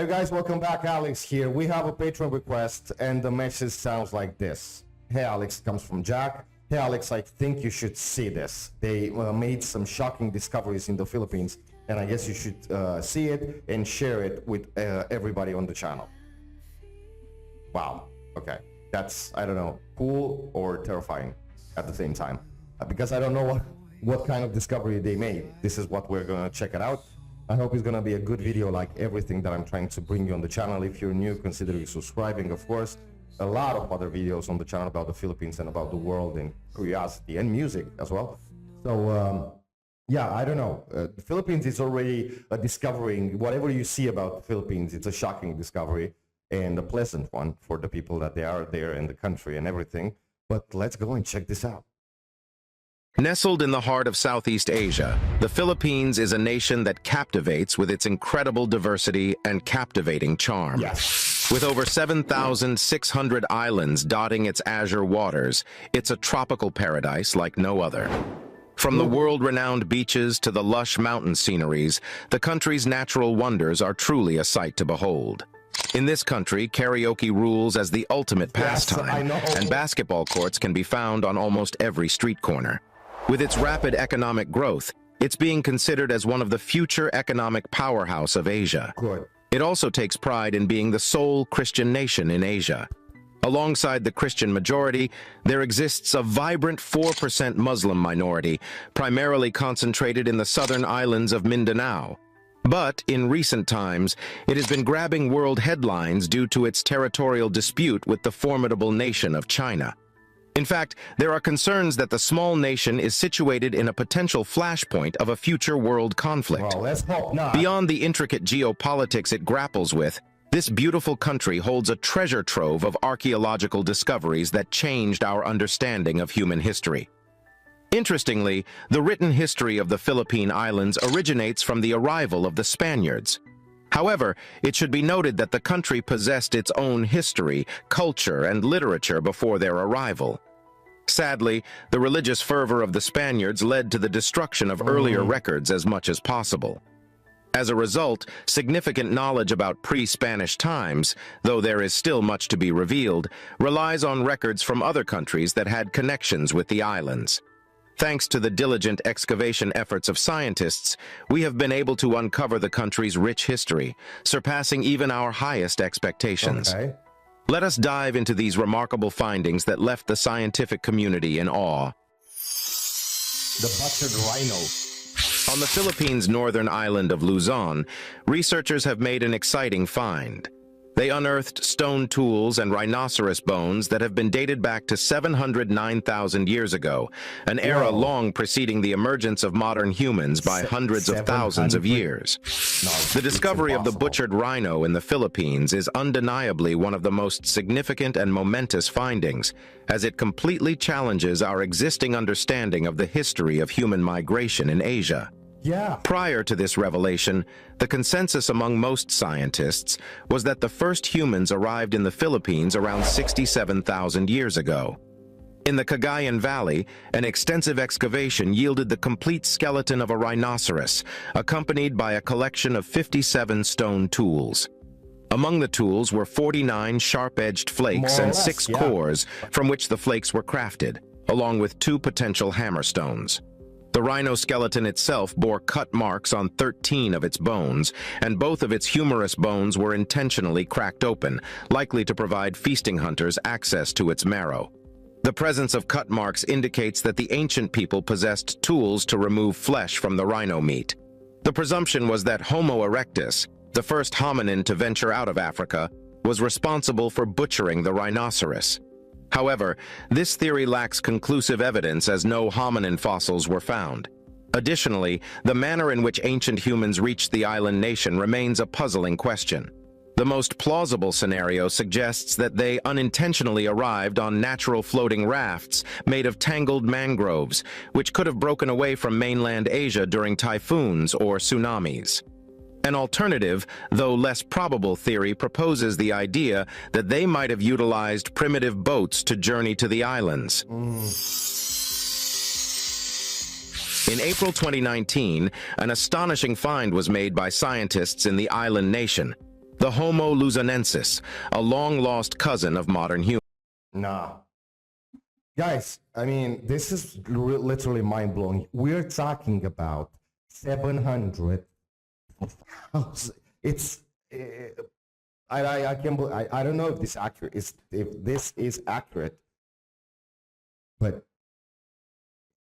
Hey guys, welcome back. Alex here. We have a Patreon request and the message sounds like this. Hey Alex, comes from Jack. Hey Alex, I think you should see this. They made some shocking discoveries in the Philippines and I guess you should see it and share it with everybody on the channel. Wow. Okay. That's, I don't know, cool or terrifying at the same time. Because I don't know what kind of discovery they made. This is what we're going to check it out. I hope it's going to be a good video like everything that I'm trying to bring you on the channel. If you're new, consider subscribing, of course. A lot of other videos on the channel about the Philippines and about the world and curiosity and music as well. So, yeah, I don't know. The Philippines is already discovering whatever you see about the Philippines. It's a shocking discovery and a pleasant one for the people that they are there in the country and everything. But let's go and check this out. Nestled in the heart of Southeast Asia, the Philippines is a nation that captivates with its incredible diversity and captivating charm. Yes. With over 7,600 islands dotting its azure waters, it's a tropical paradise like no other. From the world-renowned beaches to the lush mountain sceneries, the country's natural wonders are truly a sight to behold. In this country, karaoke rules as the ultimate pastime, and basketball courts can be found on almost every street corner. With its rapid economic growth, it's being considered as one of the future economic powerhouse of Asia. Good. It also takes pride in being the sole Christian nation in Asia. Alongside the Christian majority, there exists a vibrant 4% Muslim minority, primarily concentrated in the southern islands of Mindanao. But in recent times, it has been grabbing world headlines due to its territorial dispute with the formidable nation of China. In fact, there are concerns that the small nation is situated in a potential flashpoint of a future world conflict. Well, let's hope not. Beyond the intricate geopolitics it grapples with, this beautiful country holds a treasure trove of archaeological discoveries that changed our understanding of human history. Interestingly, the written history of the Philippine Islands originates from the arrival of the Spaniards. However, it should be noted that the country possessed its own history, culture, and literature before their arrival. Sadly, the religious fervor of the Spaniards led to the destruction of earlier records as much as possible. As a result, significant knowledge about pre-Spanish times, though there is still much to be revealed, relies on records from other countries that had connections with the islands. Thanks to the diligent excavation efforts of scientists, we have been able to uncover the country's rich history, surpassing even our highest expectations. Okay. Let us dive into these remarkable findings that left the scientific community in awe. The butchered rhino. On the Philippines' northern island of Luzon, researchers have made an exciting find. They unearthed stone tools and rhinoceros bones that have been dated back to 709,000 years ago, an era long preceding the emergence of modern humans by hundreds of thousands of years. The discovery of the butchered rhino in the Philippines is undeniably one of the most significant and momentous findings, as it completely challenges our existing understanding of the history of human migration in Asia. Yeah. Prior to this revelation, the consensus among most scientists was that the first humans arrived in the Philippines around 67,000 years ago. In the Cagayan Valley, an extensive excavation yielded the complete skeleton of a rhinoceros, accompanied by a collection of 57 stone tools. Among the tools were 49 sharp-edged flakes and 6 cores from which the flakes were crafted, along with 2 potential hammerstones. The rhino skeleton itself bore cut marks on 13 of its bones, and both of its humerus bones were intentionally cracked open, likely to provide feasting hunters access to its marrow. The presence of cut marks indicates that the ancient people possessed tools to remove flesh from the rhino meat. The presumption was that Homo erectus, the first hominin to venture out of Africa, was responsible for butchering the rhinoceros. However, this theory lacks conclusive evidence as no hominin fossils were found. Additionally, the manner in which ancient humans reached the island nation remains a puzzling question. The most plausible scenario suggests that they unintentionally arrived on natural floating rafts made of tangled mangroves, which could have broken away from mainland Asia during typhoons or tsunamis. An alternative, though less probable theory proposes the idea that they might have utilized primitive boats to journey to the islands. In April 2019, an astonishing find was made by scientists in the island nation. the Homo luzonensis, a long-lost cousin of modern humans. Nah. Guys, I mean, this is literally mind-blowing. We're talking about 700. It's I can't I don't know if this accurate if this is accurate, but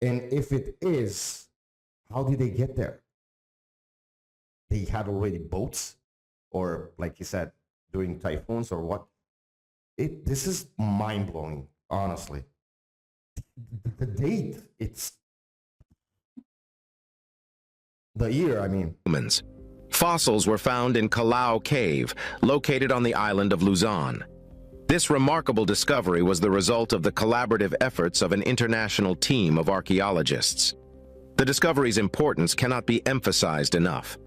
and if it is, how did they get there? They had already boats, or like you said, during typhoons, or what? This is mind-blowing, honestly. The date, it's the year, I mean. Humans. Fossils were found in Callao Cave, located on the island of Luzon. This remarkable discovery was the result of the collaborative efforts of an international team of archaeologists. The discovery's importance cannot be emphasized enough.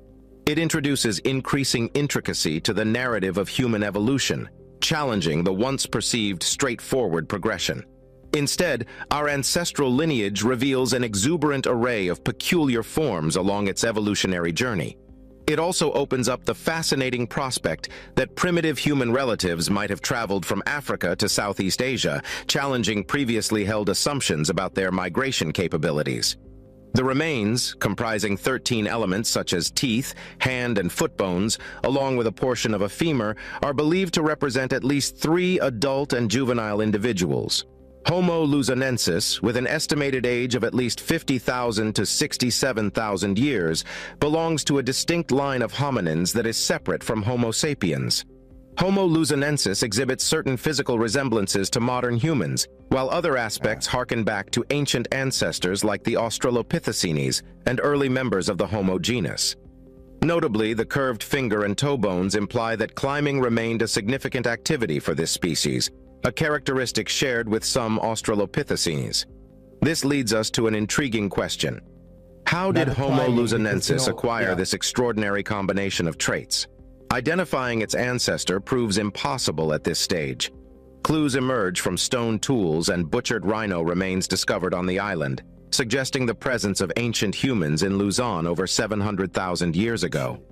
It introduces increasing intricacy to the narrative of human evolution, challenging the once perceived straightforward progression. Instead, our ancestral lineage reveals an exuberant array of peculiar forms along its evolutionary journey. It also opens up the fascinating prospect that primitive human relatives might have traveled from Africa to Southeast Asia, challenging previously held assumptions about their migration capabilities. The remains, comprising 13 elements such as teeth, hand and foot bones, along with a portion of a femur, are believed to represent at least 3 adult and juvenile individuals. Homo luzonensis, with an estimated age of at least 50,000 to 67,000 years, belongs to a distinct line of hominins that is separate from Homo sapiens. Homo luzonensis exhibits certain physical resemblances to modern humans, while other aspects harken back to ancient ancestors like the Australopithecines and early members of the Homo genus. Notably, the curved finger and toe bones imply that climbing remained a significant activity for this species, a characteristic shared with some Australopithecines. This leads us to an intriguing question. How did Homo luzonensis acquire this extraordinary combination of traits? Identifying its ancestor proves impossible at this stage. Clues emerge from stone tools and butchered rhino remains discovered on the island, suggesting the presence of ancient humans in Luzon over 700,000 years ago.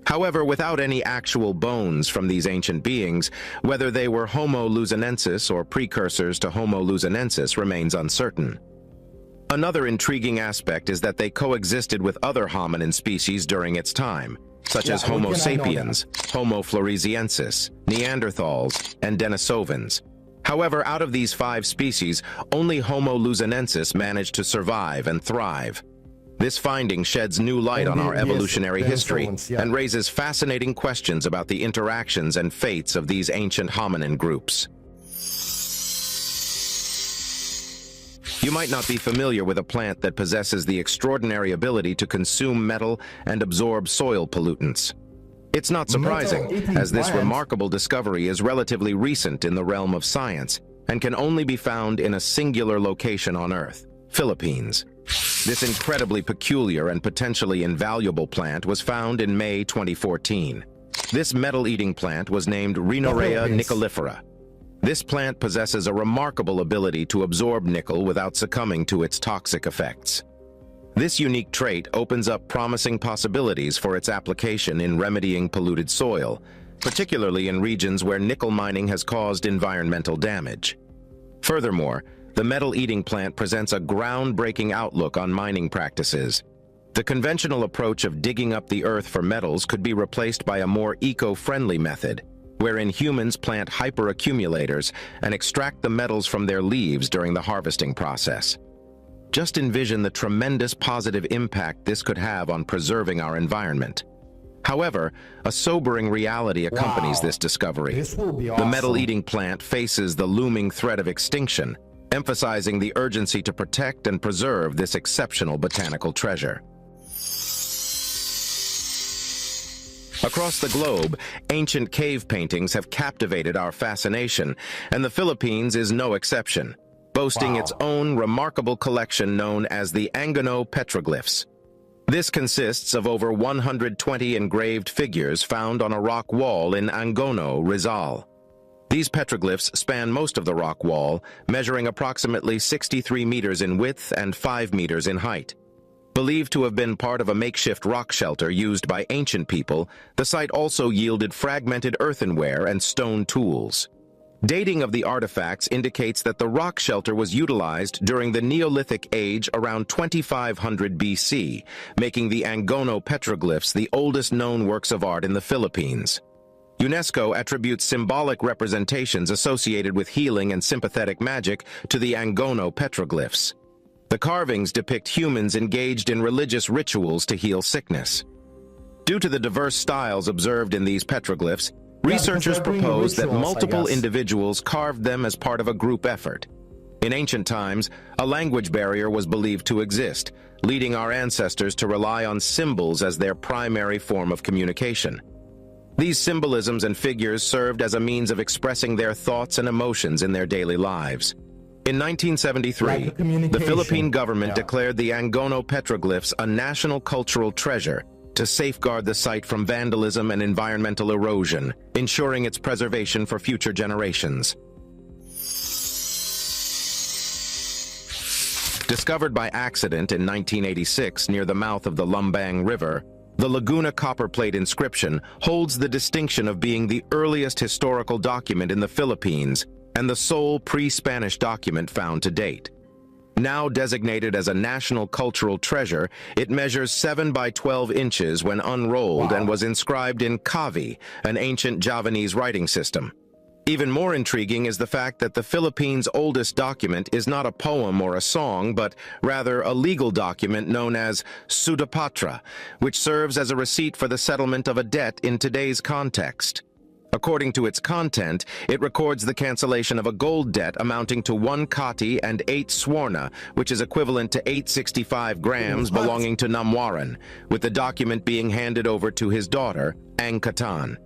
However, without any actual bones from these ancient beings, whether they were Homo luzonensis or precursors to Homo luzonensis remains uncertain. Another intriguing aspect is that they coexisted with other hominin species during its time, such as Homo sapiens, Homo floresiensis, Neanderthals, and Denisovans. However, out of these 5 species, only Homo luzonensis managed to survive and thrive. This finding sheds new light on our evolutionary history and raises fascinating questions about the interactions and fates of these ancient hominin groups. You might not be familiar with a plant that possesses the extraordinary ability to consume metal and absorb soil pollutants. It's not surprising, as this remarkable discovery is relatively recent in the realm of science and can only be found in a singular location on Earth, Philippines. This incredibly peculiar and potentially invaluable plant was found in May 2014. This metal-eating plant was named Rhinorea nicolifera. This plant possesses a remarkable ability to absorb nickel without succumbing to its toxic effects. This unique trait opens up promising possibilities for its application in remedying polluted soil, particularly in regions where nickel mining has caused environmental damage. Furthermore, the metal-eating plant presents a groundbreaking outlook on mining practices. The conventional approach of digging up the earth for metals could be replaced by a more eco-friendly method, wherein humans plant hyperaccumulators and extract the metals from their leaves during the harvesting process. Just envision the tremendous positive impact this could have on preserving our environment. However, a sobering reality accompanies this discovery. This will be The awesome. metal-eating plant faces the looming threat of extinction, emphasizing the urgency to protect and preserve this exceptional botanical treasure. Across the globe, ancient cave paintings have captivated our fascination, and the Philippines is no exception, boasting its own remarkable collection known as the Angono petroglyphs. This consists of over 120 engraved figures found on a rock wall in Angono, Rizal. These petroglyphs span most of the rock wall, measuring approximately 63 meters in width and 5 meters in height. Believed to have been part of a makeshift rock shelter used by ancient people, the site also yielded fragmented earthenware and stone tools. Dating of the artifacts indicates that the rock shelter was utilized during the Neolithic age around 2500 BC, making the Angono petroglyphs the oldest known works of art in the Philippines. UNESCO attributes symbolic representations associated with healing and sympathetic magic to the Angono petroglyphs. The carvings depict humans engaged in religious rituals to heal sickness. Due to the diverse styles observed in these petroglyphs, researchers propose that multiple individuals carved them as part of a group effort. In ancient times, a language barrier was believed to exist, leading our ancestors to rely on symbols as their primary form of communication. These symbolisms and figures served as a means of expressing their thoughts and emotions in their daily lives. In 1973, the Philippine government declared the Angono petroglyphs a national cultural treasure to safeguard the site from vandalism and environmental erosion, ensuring its preservation for future generations. Discovered by accident in 1986 near the mouth of the Lumbang River, the Laguna copperplate inscription holds the distinction of being the earliest historical document in the Philippines and the sole pre-Spanish document found to date. Now designated as a national cultural treasure, it measures 7 by 12 inches when unrolled and was inscribed in Kavi, an ancient Javanese writing system. Even more intriguing is the fact that the Philippines' oldest document is not a poem or a song, but rather a legal document known as Sudapatra, which serves as a receipt for the settlement of a debt in today's context. According to its content, it records the cancellation of a gold debt amounting to 1 kati and 8 swarna, which is equivalent to 865 grams belonging to Namwaran, with the document being handed over to his daughter, Angkatan.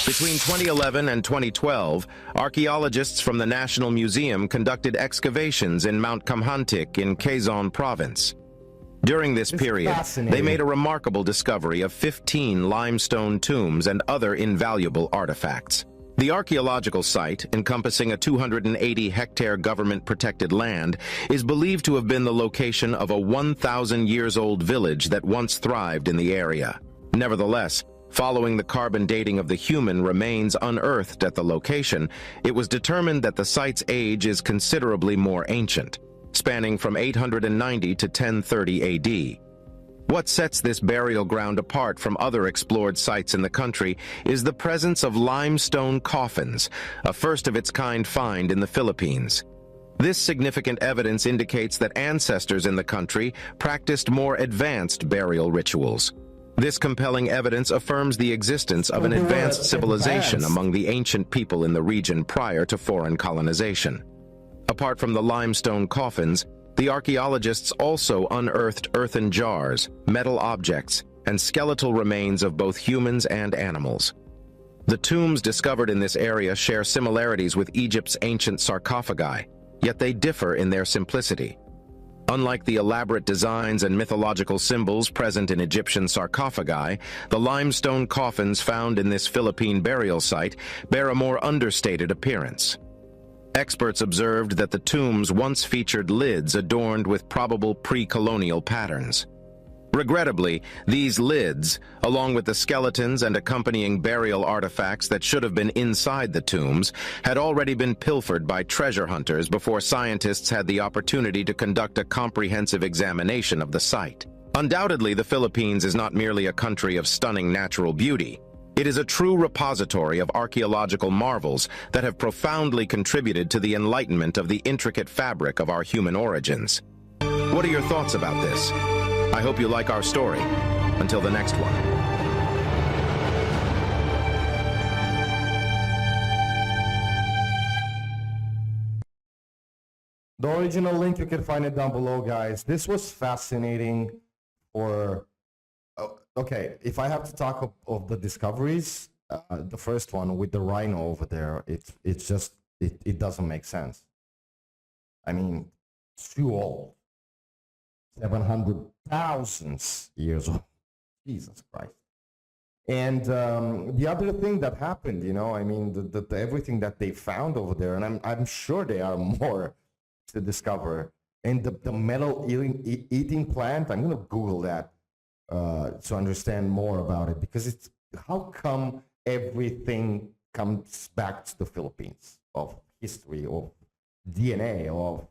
Between 2011 and 2012, archaeologists from the National Museum conducted excavations in Mount Kamhantik in Quezon Province. During this period, they made a remarkable discovery of 15 limestone tombs and other invaluable artifacts. The archaeological site, encompassing a 280-hectare government-protected land, is believed to have been the location of a 1,000-years-old village that once thrived in the area. Nevertheless, following the carbon dating of the human remains unearthed at the location, it was determined that the site's age is considerably more ancient, spanning from 890 to 1030 AD. What sets this burial ground apart from other explored sites in the country is the presence of limestone coffins, a first-of-its-kind find in the Philippines. This significant evidence indicates that ancestors in the country practiced more advanced burial rituals. This compelling evidence affirms the existence of an advanced civilization among the ancient people in the region prior to foreign colonization. Apart from the limestone coffins, the archaeologists also unearthed earthen jars, metal objects, and skeletal remains of both humans and animals. The tombs discovered in this area share similarities with Egypt's ancient sarcophagi, yet they differ in their simplicity. Unlike the elaborate designs and mythological symbols present in Egyptian sarcophagi, the limestone coffins found in this Philippine burial site bear a more understated appearance. Experts observed that the tombs once featured lids adorned with probable pre-colonial patterns. Regrettably, these lids, along with the skeletons and accompanying burial artifacts that should have been inside the tombs, had already been pilfered by treasure hunters before scientists had the opportunity to conduct a comprehensive examination of the site. Undoubtedly, the Philippines is not merely a country of stunning natural beauty. It is a true repository of archaeological marvels that have profoundly contributed to the enlightenment of the intricate fabric of our human origins. What are your thoughts about this? I hope you like our story. Until the next one. The original link, you can find it down below, guys. This was fascinating for... Okay, if I have to talk of the discoveries, the first one with the rhino over there, it doesn't make sense. I mean, it's too old. 700,000 years old. Jesus Christ. And the other thing that happened, you know, I mean, the everything that they found over there, and I'm sure there are more to discover. And the metal eating plant, I'm gonna Google that to understand more about it, because it's how come everything comes back to the Philippines, of history, of DNA, of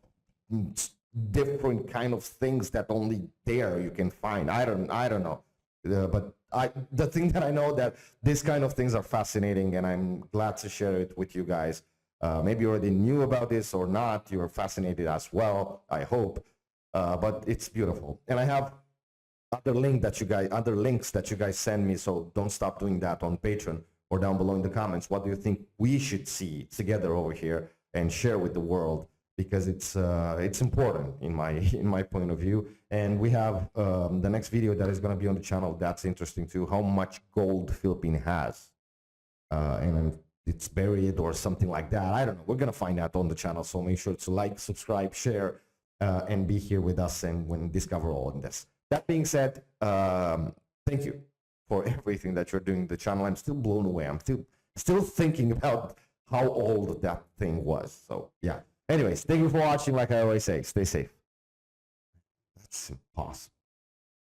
different kind of things that only there you can find. I don't know, but the thing that I know, that these kind of things are fascinating, and I'm glad to share it with you guys. Maybe you already knew about this or not. You're fascinated as well, I hope. But it's beautiful, and I have other links that you guys send me. So don't stop doing that on Patreon or down below in the comments. What do you think we should see together over here and share with the world? Because it's important in my point of view. And we have the next video that is going to be on the channel. That's interesting too. How much gold Philippines has, and it's buried or something like that. I don't know. We're going to find out on the channel. So make sure to like, subscribe, share, and be here with us and when discover all of this. That being said, thank you for everything that you're doing to the channel. I'm still blown away. I'm still thinking about how old that thing was. So yeah. Anyways, thank you for watching. Like I always say, stay safe. That's impossible.